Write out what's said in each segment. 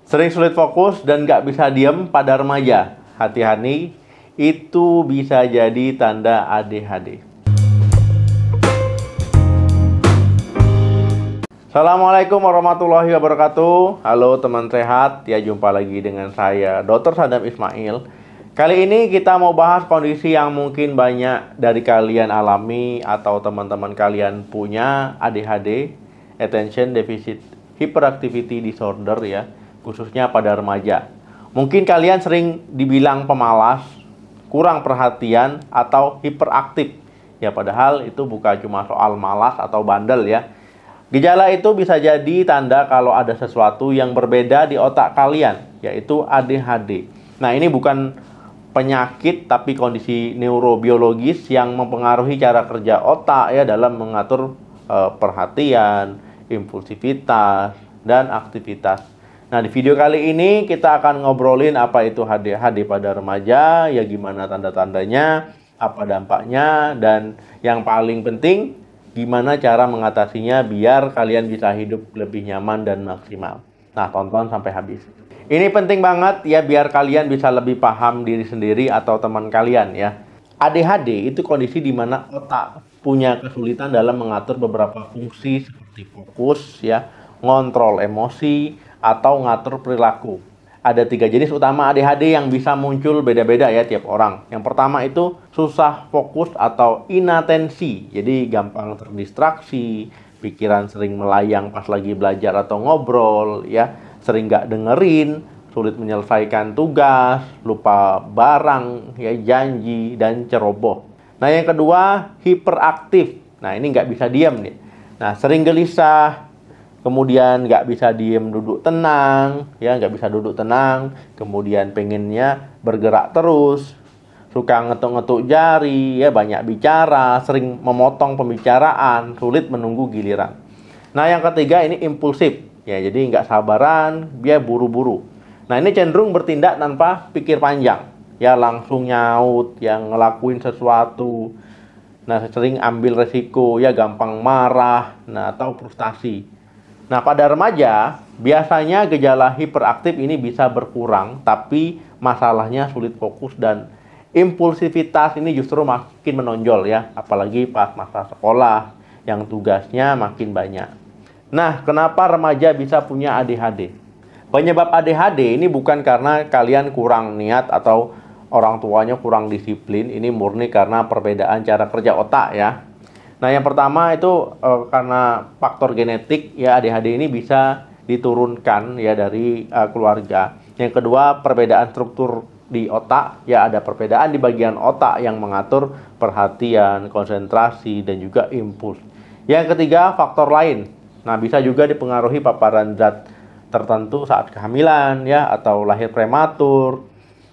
Sering sulit fokus dan nggak bisa diem pada remaja. Hati-hati, itu bisa jadi tanda ADHD. Assalamualaikum warahmatullahi wabarakatuh. Halo teman sehat, ya jumpa lagi dengan saya Dr. Sadam Ismail. Kali ini kita mau bahas kondisi yang mungkin banyak dari kalian alami atau teman-teman kalian punya, ADHD, Attention Deficit Hyperactivity Disorder ya, khususnya pada remaja. Mungkin kalian sering dibilang pemalas, kurang perhatian, atau hiperaktif. Ya padahal itu bukan cuma soal malas atau bandel ya. Gejala itu bisa jadi tanda kalau ada sesuatu yang berbeda di otak kalian, yaitu ADHD. Nah, ini bukan penyakit tapi kondisi neurobiologis yang mempengaruhi cara kerja otak ya dalam mengatur perhatian, impulsivitas, dan aktivitas. Nah, di video kali ini kita akan ngobrolin apa itu ADHD pada remaja, ya gimana tanda-tandanya, apa dampaknya, dan yang paling penting, gimana cara mengatasinya biar kalian bisa hidup lebih nyaman dan maksimal. Nah, tonton sampai habis. Ini penting banget ya biar kalian bisa lebih paham diri sendiri atau teman kalian ya. ADHD itu kondisi di mana otak punya kesulitan dalam mengatur beberapa fungsi seperti fokus ya, ngontrol emosi, atau ngatur perilaku. Ada 3 jenis utama ADHD yang bisa muncul beda-beda ya tiap orang. Yang pertama itu susah fokus atau inatensi. Jadi gampang terdistraksi, pikiran sering melayang pas lagi belajar atau ngobrol ya, sering nggak dengerin, sulit menyelesaikan tugas, lupa barang, ya janji, dan ceroboh. Nah yang kedua hiperaktif. Nah ini nggak bisa diam nih. Nah sering gelisah, kemudian nggak bisa diem duduk tenang, ya nggak bisa duduk tenang, kemudian pengennya bergerak terus, suka ngetuk-ngetuk jari, ya banyak bicara, sering memotong pembicaraan, sulit menunggu giliran. Nah yang ketiga ini impulsif, ya jadi nggak sabaran, dia buru-buru. Nah ini cenderung bertindak tanpa pikir panjang, ya langsung nyaut, yang ngelakuin sesuatu. Nah sering ambil resiko, ya gampang marah, nah atau frustasi. Nah, pada remaja, biasanya gejala hiperaktif ini bisa berkurang, tapi masalahnya sulit fokus dan impulsivitas ini justru makin menonjol ya, apalagi pas masa sekolah yang tugasnya makin banyak. Nah, kenapa remaja bisa punya ADHD? Penyebab ADHD ini bukan karena kalian kurang niat atau orang tuanya kurang disiplin, ini murni karena perbedaan cara kerja otak ya. Nah, yang pertama itu karena faktor genetik ya, ADHD ini bisa diturunkan ya dari keluarga. Yang kedua, perbedaan struktur di otak ya, ada perbedaan di bagian otak yang mengatur perhatian, konsentrasi, dan juga impuls. Yang ketiga, faktor lain. Nah, bisa juga dipengaruhi paparan zat tertentu saat kehamilan ya atau lahir prematur.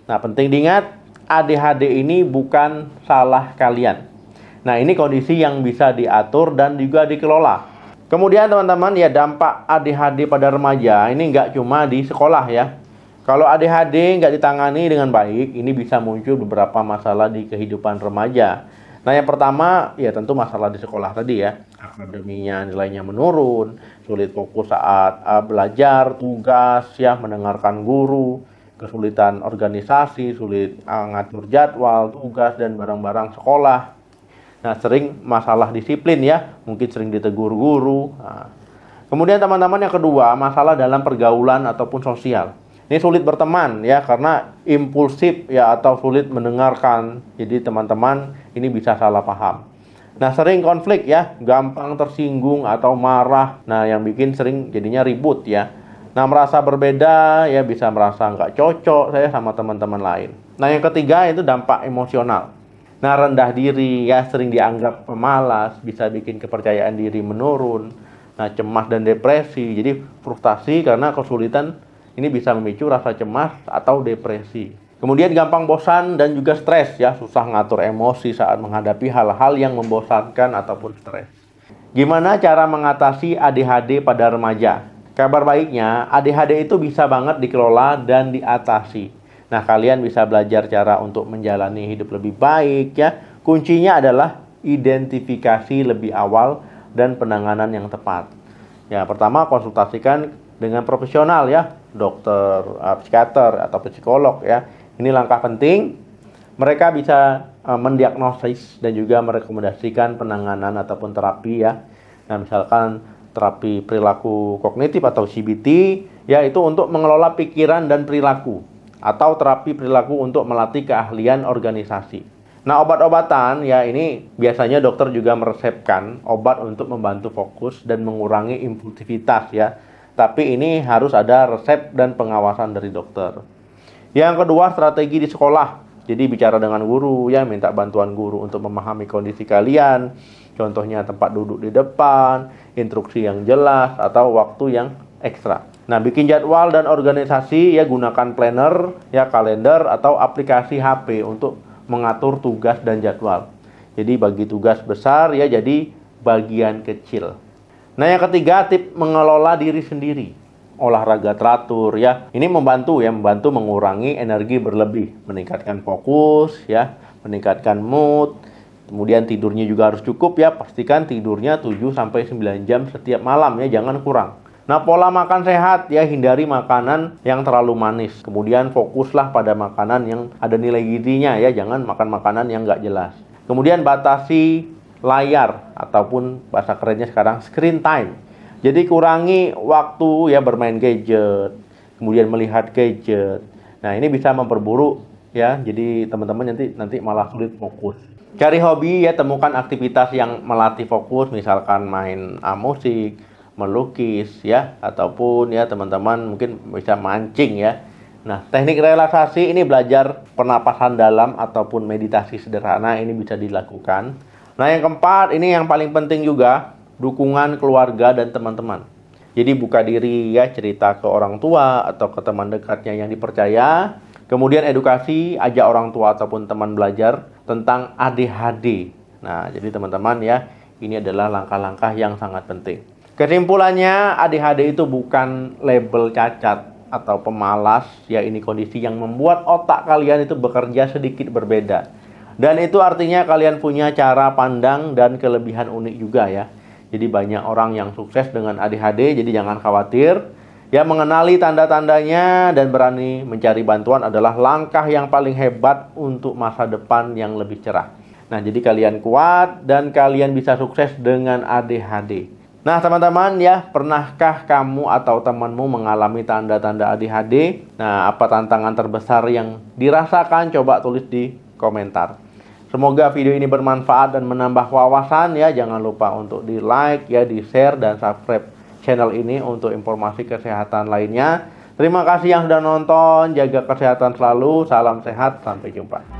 Nah, penting diingat, ADHD ini bukan salah kalian. Nah, ini kondisi yang bisa diatur dan juga dikelola. Kemudian teman-teman ya, dampak ADHD pada remaja ini nggak cuma di sekolah ya. Kalau ADHD nggak ditangani dengan baik, ini bisa muncul beberapa masalah di kehidupan remaja. Nah, yang pertama ya tentu masalah di sekolah tadi ya. Akademinya nilainya menurun, sulit fokus saat belajar, tugas ya, mendengarkan guru, kesulitan organisasi, sulit ngatur jadwal, tugas, dan barang-barang sekolah. Nah, sering masalah disiplin ya, mungkin sering ditegur guru. Nah, kemudian teman-teman yang kedua, masalah dalam pergaulan ataupun sosial. Ini sulit berteman ya, karena impulsif ya atau sulit mendengarkan. Jadi teman-teman ini bisa salah paham. Nah, sering konflik ya, gampang tersinggung atau marah. Nah, yang bikin sering jadinya ribut ya. Nah, merasa berbeda ya, bisa merasa nggak cocok saya sama teman-teman lain. Nah, yang ketiga itu dampak emosional. Nah, rendah diri ya, sering dianggap pemalas, bisa bikin kepercayaan diri menurun. Nah, cemas dan depresi. Jadi frustasi karena kesulitan ini bisa memicu rasa cemas atau depresi. Kemudian gampang bosan dan juga stres ya, susah ngatur emosi saat menghadapi hal-hal yang membosankan ataupun stres. Gimana cara mengatasi ADHD pada remaja? Kabar baiknya, ADHD itu bisa banget dikelola dan diatasi. Nah, kalian bisa belajar cara untuk menjalani hidup lebih baik ya. Kuncinya adalah identifikasi lebih awal dan penanganan yang tepat. Ya, pertama konsultasikan dengan profesional ya. dokter psikiater atau psikolog ya. Ini langkah penting. Mereka bisa mendiagnosis dan juga merekomendasikan penanganan ataupun terapi ya. Nah, misalkan terapi perilaku kognitif atau CBT ya, itu untuk mengelola pikiran dan perilaku, atau terapi perilaku untuk melatih keahlian organisasi. Nah, obat-obatan ya, ini biasanya dokter juga meresepkan obat untuk membantu fokus dan mengurangi impulsivitas ya. Tapi ini harus ada resep dan pengawasan dari dokter. Yang kedua, strategi di sekolah. Jadi bicara dengan guru ya, minta bantuan guru untuk memahami kondisi kalian. Contohnya tempat duduk di depan, instruksi yang jelas, atau waktu yang ekstra. Nah, bikin jadwal dan organisasi ya, gunakan planner ya, kalender atau aplikasi HP untuk mengatur tugas dan jadwal. Jadi bagi tugas besar ya jadi bagian kecil. Nah, yang ketiga, tip mengelola diri sendiri. Olahraga teratur ya. Ini membantu mengurangi energi berlebih, meningkatkan fokus ya, meningkatkan mood. Kemudian tidurnya juga harus cukup ya. Pastikan tidurnya 7 sampai 9 jam setiap malam ya, jangan kurang. Nah, pola makan sehat ya, hindari makanan yang terlalu manis. Kemudian fokuslah pada makanan yang ada nilai gizinya ya, jangan makan makanan yang nggak jelas. Kemudian batasi layar ataupun bahasa kerennya sekarang screen time. Jadi kurangi waktu ya bermain gadget, kemudian melihat gadget. Nah, ini bisa memperburuk ya. Jadi teman-teman nanti malah sulit fokus. Cari hobi ya, temukan aktivitas yang melatih fokus, misalkan main musik, melukis ya, ataupun ya teman-teman mungkin bisa mancing ya. Nah, teknik relaksasi ini belajar pernapasan dalam ataupun meditasi sederhana ini bisa dilakukan. Nah, yang keempat ini yang paling penting juga, dukungan keluarga dan teman-teman. Jadi buka diri ya, cerita ke orang tua atau ke teman dekatnya yang dipercaya. Kemudian edukasi, ajak orang tua ataupun teman belajar tentang ADHD. Nah, jadi teman-teman ya, ini adalah langkah-langkah yang sangat penting. Kesimpulannya, ADHD itu bukan label cacat atau pemalas ya, ini kondisi yang membuat otak kalian itu bekerja sedikit berbeda. Dan itu artinya kalian punya cara pandang dan kelebihan unik juga ya. Jadi banyak orang yang sukses dengan ADHD, jadi jangan khawatir. Ya, mengenali tanda-tandanya dan berani mencari bantuan adalah langkah yang paling hebat untuk masa depan yang lebih cerah. Nah, jadi kalian kuat dan kalian bisa sukses dengan ADHD. Nah, teman-teman ya, pernahkah kamu atau temanmu mengalami tanda-tanda ADHD? Nah, apa tantangan terbesar yang dirasakan? Coba tulis di komentar. Semoga video ini bermanfaat dan menambah wawasan ya. Jangan lupa untuk di like ya, di share dan subscribe channel ini untuk informasi kesehatan lainnya. Terima kasih yang sudah nonton. Jaga kesehatan selalu. Salam sehat. Sampai jumpa.